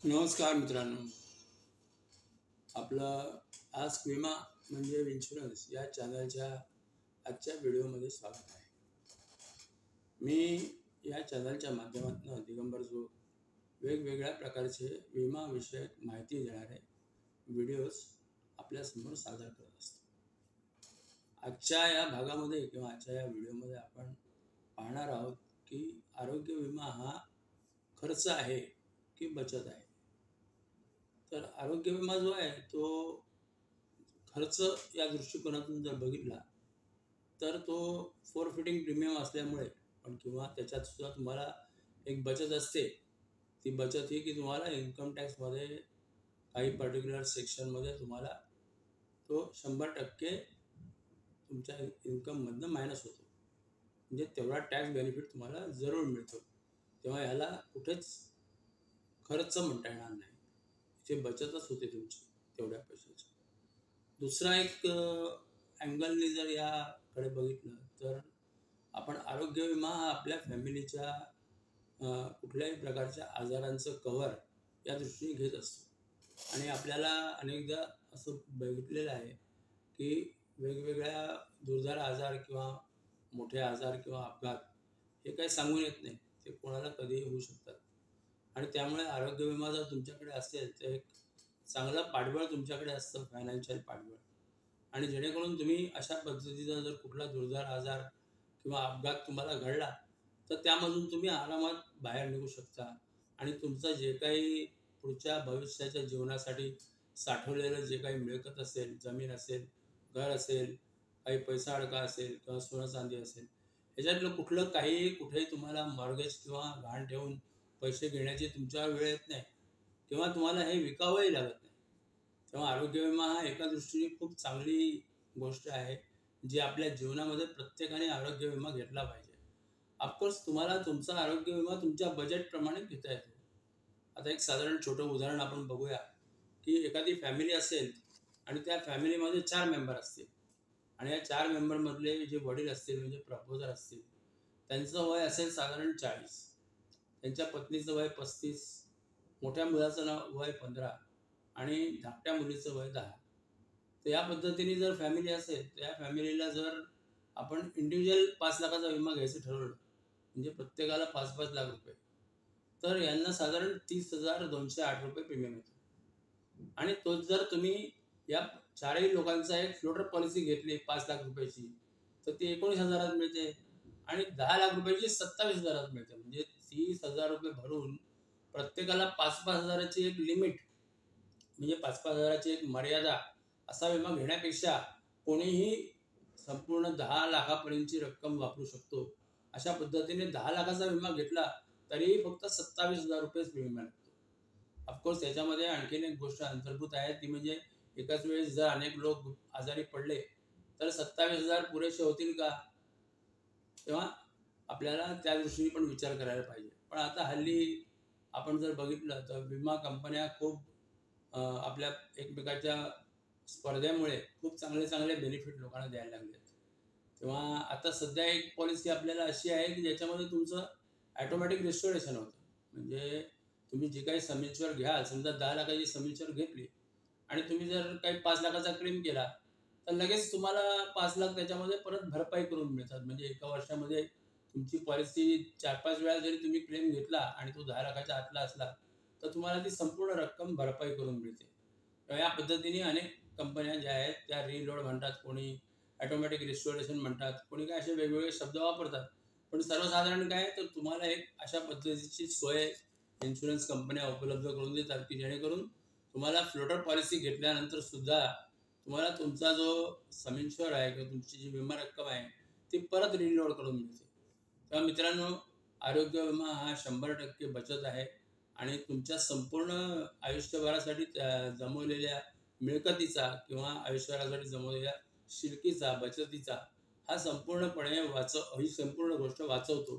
नमस्कार मित्रांनो, आपलं आस्क विमा म्हणजे इन्शुरन्स या चॅनलच्या आजच्या व्हिडिओमध्ये स्वागत आहे. मी या चॅनलच्या माध्यमातून दिगंबर जो वेगवेगळ्या प्रकारचे विमाविषयक माहिती देणारे व्हिडिओज आपल्यासमोर सादर करत असतो. आजच्या या भागामध्ये किंवा आजच्या या व्हिडिओमध्ये आपण पाहणार आहोत की आरोग्य विमा हा खर्च आहे की बचत आहे. तर आरोग्य विमा जो आहे तो खर्च या दृष्टिकोनातून जर बघितला तर तो फोरफिटिंग प्रीमियम असल्यामुळे पण किंवा त्याच्यात सुद्धा तुम्हाला एक बचत असते. ती बचत ही की तुम्हाला इन्कम टॅक्समध्ये काही पर्टिक्युलर सेक्शनमध्ये तुम्हाला तो 100% तुमच्या इन्कममधनं मायनस होतो, म्हणजे तेवढा टॅक्स बेनिफिट तुम्हाला जरूर मिळतो. तेव्हा ह्याला कुठेच खर्च म्हणता येणार नाही, इथे बचतच होते तुमची तेवढ्या पैशाची. दुसरा एक अँगलने जर याकडे बघितलं तर आपण आरोग्य विमा हा आपल्या फॅमिलीच्या कुठल्याही प्रकारच्या आजारांचं कव्हर या दृष्टीने घेत असतो. आणि आपल्याला अनेकदा असं बघितलेलं आहे की वेगवेगळ्या दुर्धर आजार किंवा मोठे आजार किंवा अपघात हे काही सांगून येत नाही, ते कोणाला कधीही होऊ शकतात. आणि त्यामुळे आरोग्य विमा जर तुमच्याकडे असेल तर एक चांगलं पाठबळ तुमच्याकडे असतं, फायनान्शियल पाठबळ. आणि जेणेकरून तुम्ही अशा पद्धतीचा जर कुठला दुर्धर आजार किंवा अपघात तुम्हाला घडला तर त्यामधून तुम्ही आरामात बाहेर निघू शकता. आणि तुमचं जे काही पुढच्या भविष्याच्या जीवनासाठी साठवलेलं जे काही मिळकत असेल, जमीन असेल, घर असेल, काही पैसा अडका असेल किंवा सोनं चांदी असेल, ह्याच्यातलं कुठलं काही कुठेही तुम्हाला मॉर्गेज किंवा गहाण ठेवून पैसे घेण्याची तुमच्यावर वेळ येत नाही किंवा तुम्हाला हे विकावंही लागत नाही. तेव्हा आरोग्य विमा हा एका दृष्टीने खूप चांगली गोष्ट आहे, जी आपल्या जीवनामध्ये प्रत्येकाने आरोग्य विमा घेतला पाहिजे. ऑफकोर्स तुम्हाला तुमचा आरोग्य विमा तुमच्या बजेटप्रमाणे घेता येतो. आता एक साधारण छोटं उदाहरण आपण बघूया की एखादी फॅमिली असेल आणि त्या फॅमिलीमध्ये 4 मेंबर असतील आणि या 4 मेंबरमधले जे वडील असतील म्हणजे प्रपोजर असतील, त्यांचं वय असेल साधारण 40, त्यांच्या पत्नीचं वय 35, मोठ्या मुलाचं वय 15 आणि धाकट्या मुलीचं वय 10. तर या पद्धतीने जर फॅमिली असेल तर या फॅमिलीला जर आपण इंडिव्हिज्युअल 5 लाखाचा विमा घ्यायचं ठरवलं, म्हणजे प्रत्येकाला 5-5 लाख रुपये, तर यांना साधारण 30,208 रुपये प्रीमियम येतो. आणि तोच जर तुम्ही या 4ही लोकांचा एक फ्लोटर पॉलिसी घेतली 5 लाख रुपयाची तर ती 19,000 मिळते आणि 10 लाख रुपयाची 27,000 मिळते. म्हणजे 30,000 रुपये भरून प्रत्येकाला 5-5 हजाराची एक लिमिट, म्हणजे 5-5 हजाराची एक मर्यादा असा विमा घेण्यापेक्षा कोणीही संपूर्ण 10 लाखापर्यंतची रक्कम वापरू शकतो. अशा पद्धतीने 10 लाखाचा विमा घेतला तरीही फक्त 27,000 रुपयेच प्रीमियम लागतो. ऑफकोर्स याच्यामध्ये आणखीन एक गोष्ट अंतर्भूत आहे, ती म्हणजे एकाच वेळेस जर अनेक लोक आजारी पडले तर 27,000 पुरेसे होतील का? तेव्हा आपल्याला त्या दृष्टीने पण विचार करायला पाहिजे. पण आता हल्ली आपण जर बघितलं तर विमा कंपन्या खूप आपल्या एकमेकाच्या स्पर्धेमुळे खूप चांगले चांगले बेनिफिट लोकांना द्यायला लागले. तेव्हा आता सध्या एक पॉलिसी आपल्याला अशी आहे की ज्याच्यामध्ये तुमचं ॲटोमॅटिक रिस्टोरेशन होतं. म्हणजे तुम्ही जी काही सम इन्श्युअर घ्याल, समजा 10 लाखाची सम इन्श्युअर घेतली आणि तुम्ही जर काही 5 लाखाचा क्लेम केला तर लगेच तुम्हाला 5 लाख त्याच्यामध्ये परत भरपाई करून मिळतात. म्हणजे एका वर्षामध्ये तुमची पॉलिसी 4-5 वेळा जरी तुम्ही क्लेम घेतला आणि तो 10 लाखाच्या आतला असला तर तुम्हाला ती संपूर्ण रक्कम भरपाई करून मिळते. तर या पद्धतीने अनेक कंपन्या ज्या आहेत त्या रिलोड म्हणतात, कोणी ॲटोमॅटिक रिस्टोरेशन म्हणतात, कोणी काय असे वेगवेगळे शब्द वापरतात. पण सर्वसाधारण काय तर तुम्हाला एक अशा पद्धतीची सोय इन्शुरन्स कंपन्या उपलब्ध करून देतात की जेणेकरून तुम्हाला फ्लोटर पॉलिसी घेतल्यानंतर सुद्धा तुम्हाला तुमचा जो सम इन्श्युअर आहे किंवा तुमची जी विमा रक्कम आहे ती परत रिलोड करून मिळते. तेव्हा मित्रांनो, आरोग्य विमा हा 100% बचत आहे आणि तुमच्या संपूर्ण आयुष्यभरासाठी जमवलेल्या मिळकतीचा किंवा आयुष्यभरासाठी जमवलेल्या शिलकीचा, बचतीचा हा संपूर्णपणे ही संपूर्ण गोष्ट वाचवतो.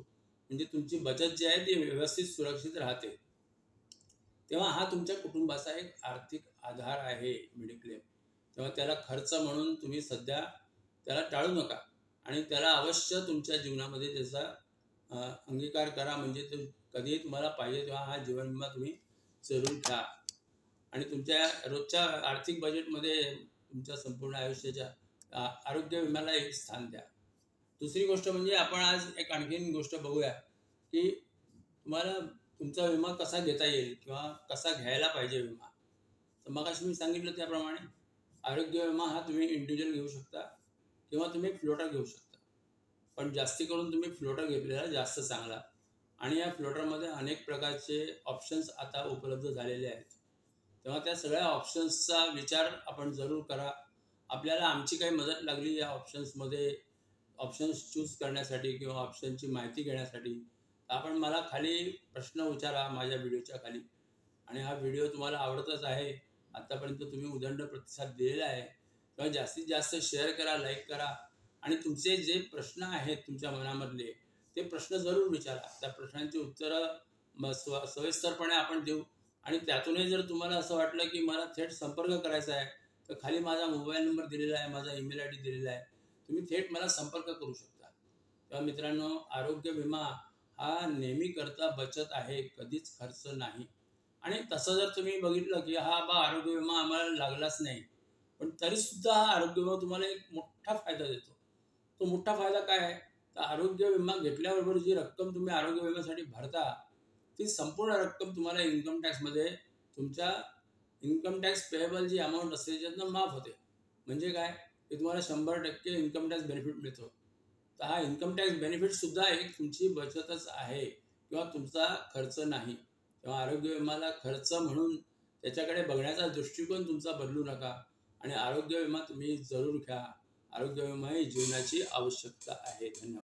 म्हणजे तुमची बचत जी आहे ती व्यवस्थित सुरक्षित राहते. तेव्हा हा तुमच्या कुटुंबाचा एक आर्थिक आधार आहे मेडिक्लेम. तेव्हा त्याला खर्च म्हणून तुम्ही सध्या त्याला टाळू नका आणि त्याला अवश्य तुमच्या जीवनामध्ये त्याचा अंगीकार करा. म्हणजे तो कधीही तुम्हाला पाहिजे तेव्हा हा जीवन विमा तुम्ही जरूर घ्या आणि तुमच्या रोजच्या आर्थिक बजेटमध्ये तुमच्या संपूर्ण आयुष्याच्या आरोग्य विम्याला एक स्थान द्या. दुसरी गोष्ट म्हणजे आपण आज एक आणखीन गोष्ट बघूया की तुम्हाला तुमचा विमा कसा घेता येईल किंवा कसा घ्यायला पाहिजे विमा. तर मगाशी मी सांगितलं त्याप्रमाणे आरोग्य विमा हा तुम्ही इंडिव्हिज्युअल घेऊ शकता किंवा तुम्ही फ्लोटर घेऊ शकता. पण जास्ती करून तुम्ही फ्लोटर घेतलेला जास्त चांगला. आणि या फ्लोटरमध्ये अनेक प्रकारचे ऑप्शन्स आता उपलब्ध झालेले आहेत. तेव्हा त्या सगळ्या ऑप्शन्सचा विचार आपण जरूर करा. आपल्याला आमची काही मदत लागली या ऑप्शन्समध्ये ऑप्शन्स चूज करण्यासाठी किंवा ऑप्शनची माहिती घेण्यासाठी, आपण मला खाली प्रश्न विचारा माझ्या व्हिडिओच्या खाली. आणि हा व्हिडिओ तुम्हाला आवडतच आहे, आत्तापर्यंत तुम्ही उदंड प्रतिसाद दिलेला आहे, तेव्हा जास्तीत जास्त शेअर करा, लाईक करा आणि तुमचे जे प्रश्न आहेत तुमच्या मनामधले ते प्रश्न जरूर विचारा. त्या प्रश्नांची उत्तरं सविस्तरपणे आपण देऊ. आणि त्यातूनही जर तुम्हाला असं वाटलं की मला थेट संपर्क करायचा आहे, तर खाली माझा मोबाईल नंबर दिलेला आहे, माझा ईमेल आय डी दिलेला आहे, तुम्ही थेट मला संपर्क करू शकता. तेव्हा मित्रांनो, आरोग्य विमा हा नेहमी करता बचत आहे, कधीच खर्च नाही. आणि तसं जर तुम्ही बघितलं की हा आरोग्य विमा आम्हाला लागलाच नाही, पण तरीसुद्धा हा आरोग्य विमा तुम्हाला एक मोठा फायदा देतो. तो मोठा फायदा काय आहे? तर आरोग्य विमा घेतल्याबरोबर जी रक्कम तुम्ही आरोग्य विम्यासाठी भरता, ती संपूर्ण रक्कम तुम्हाला इन्कम टॅक्समध्ये तुमच्या इन्कम टॅक्स पेएबल जी अमाऊंट असते त्याच्यातनं माफ होते. म्हणजे काय? की तुम्हाला 100% इन्कम टॅक्स बेनिफिट मिळतो. तर हा इन्कम टॅक्स बेनिफिटसुद्धा एक तुमची बचतच आहे किंवा तुमचा खर्च नाही. तेव्हा आरोग्य विम्याला खर्च म्हणून त्याच्याकडे बघण्याचा दृष्टिकोन तुमचा बदलू नका आणि आरोग्य विमा तुम्ही जरूर घ्या. आरोग्य विमा ही जीवनाची आवश्यकता आहे. धन्यवाद.